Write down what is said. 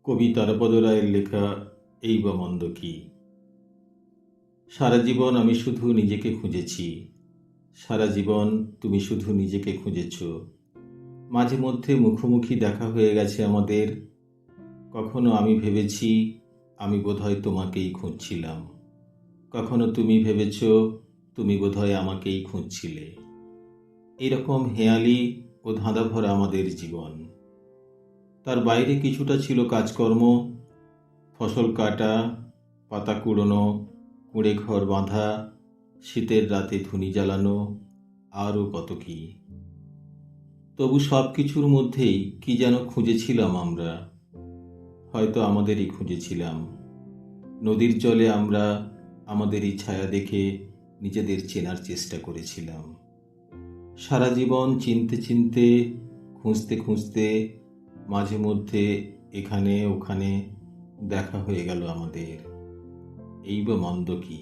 কবি তারাপদ রায়ের লেখা এই বা মন্দ কি। সারা জীবন আমি শুধু নিজেকে খুঁজেছি, সারা জীবন তুমি শুধু নিজেকে খুঁজেছ। মাঝে মধ্যে মুখোমুখি দেখা হয়ে গেছে আমাদের, কখনো আমি ভেবেছি আমি বোধহয় তোমাকেই খুঁজছিলাম, কখনো তুমি ভেবেছ তুমি বোধহয় আমাকেই খুঁজছিলে। এরকম হেঁয়ালি ও ধাঁধা ভরা আমাদের জীবন। তার বাইরে কিছুটা ছিল কাজকর্ম, ফসল কাটা, পাতা কুড়োনো, কুঁড়ে ঘর বাঁধা, শীতের রাতে ধুনি জ্বালানো, আরও কত কি। তবু সব কিছুর মধ্যেই কি যেন খুঁজেছিলাম আমরা, হয়তো আমাদেরই খুঁজেছিলাম। নদীর জলে আমরা আমাদেরই ছায়া দেখে নিজেদের চেনার চেষ্টা করেছিলাম। সারা জীবন চিনতে চিনতে, খুঁজতে খুঁজতে, মাঝে মধ্যে এখানে ওখানে দেখা হয়ে গেল আমাদের। এই বা মন্দ কি।